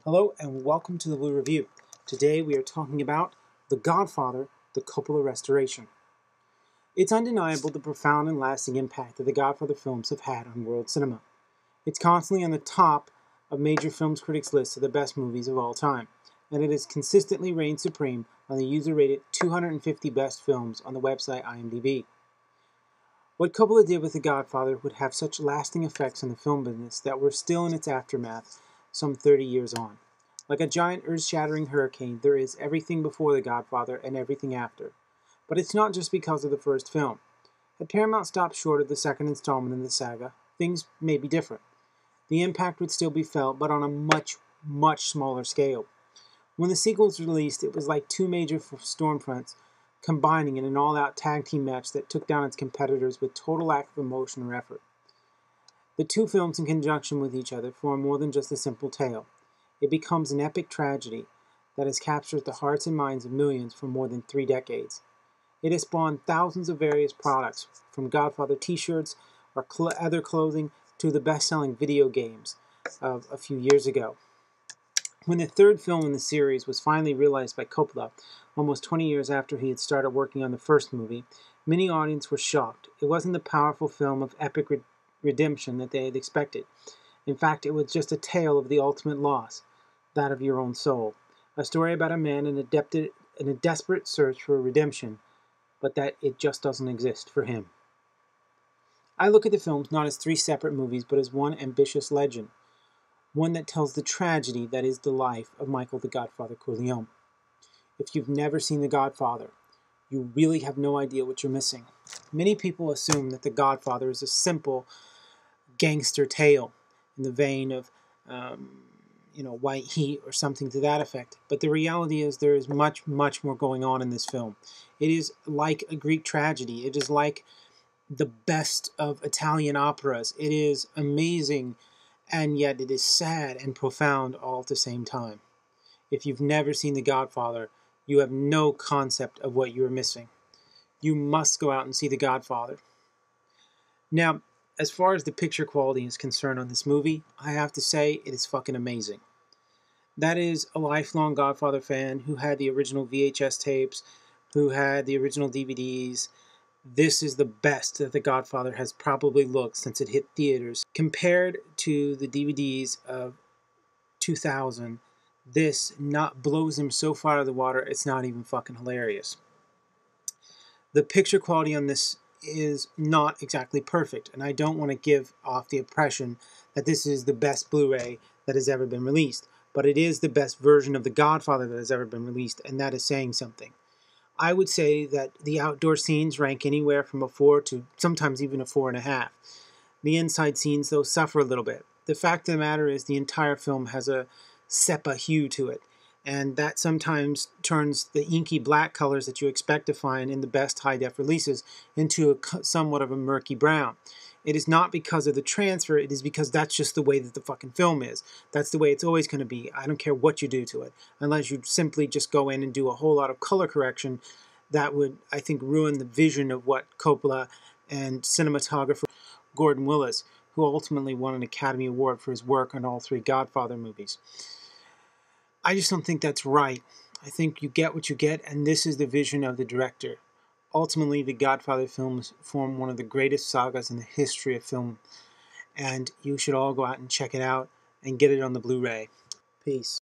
Hello and welcome to the Blu-Review. Today we are talking about The Godfather, the Coppola restoration. It's undeniable the profound and lasting impact that the Godfather films have had on world cinema. It's constantly on the top of major film critics' lists of the best movies of all time, and it has consistently reigned supreme on the user-rated 250 best films on the website IMDb. What Coppola did with The Godfather would have such lasting effects on the film business that we're still in its aftermath some 30 years on. Like a giant earth-shattering hurricane, there is everything before The Godfather and everything after. But it's not just because of the first film. Had Paramount stopped short of the second installment in the saga, things may be different. The impact would still be felt, but on a much, much smaller scale. When the sequel was released, it was like two major stormfronts combining in an all-out tag team match that took down its competitors with total lack of emotion or effort. The two films in conjunction with each other form more than just a simple tale. It becomes an epic tragedy that has captured the hearts and minds of millions for more than 3 decades. It has spawned thousands of various products, from Godfather t-shirts or other clothing to the best-selling video games of a few years ago. When the third film in the series was finally realized by Coppola, almost 20 years after he had started working on the first movie, many audiences were shocked. It wasn't the powerful film of epic redemption that they had expected. In fact, it was just a tale of the ultimate loss, that of your own soul. A story about a man in a desperate search for redemption, but that it just doesn't exist for him. I look at the films not as 3 separate movies, but as one ambitious legend. One that tells the tragedy that is the life of Michael the Godfather Corleone. If you've never seen The Godfather, you really have no idea what you're missing. Many people assume that The Godfather is a simple gangster tale in the vein of, White Heat or something to that effect. But the reality is there is much, much more going on in this film. It is like a Greek tragedy. It is like the best of Italian operas. It is amazing, and yet it is sad and profound all at the same time. If you've never seen The Godfather, you have no concept of what you're missing. You must go out and see The Godfather. Now, as far as the picture quality is concerned on this movie, I have to say it is fucking amazing. That is a lifelong Godfather fan who had the original VHS tapes, who had the original DVDs. This is the best that The Godfather has probably looked since it hit theaters. Compared to the DVDs of 2000, this not blows him so far out of the water, it's not even fucking hilarious. The picture quality on this is not exactly perfect, and I don't want to give off the impression that this is the best Blu-ray that has ever been released, but it is the best version of The Godfather that has ever been released, and that is saying something. I would say that the outdoor scenes rank anywhere from a 4 to sometimes even a 4.5. The inside scenes, though, suffer a little bit. The fact of the matter is the entire film has a sepia hue to it, and that sometimes turns the inky black colors that you expect to find in the best high-def releases into somewhat of a murky brown. It is not because of the transfer, it is because that's just the way that the fucking film is. That's the way it's always going to be. I don't care what you do to it, unless you simply just go in and do a whole lot of color correction. That would, I think, ruin the vision of what Coppola and cinematographer Gordon Willis, who ultimately won an Academy Award for his work on all 3 Godfather movies. I just don't think that's right. I think you get what you get, and this is the vision of the director. Ultimately, the Godfather films form one of the greatest sagas in the history of film, and you should all go out and check it out and get it on the Blu-ray. Peace.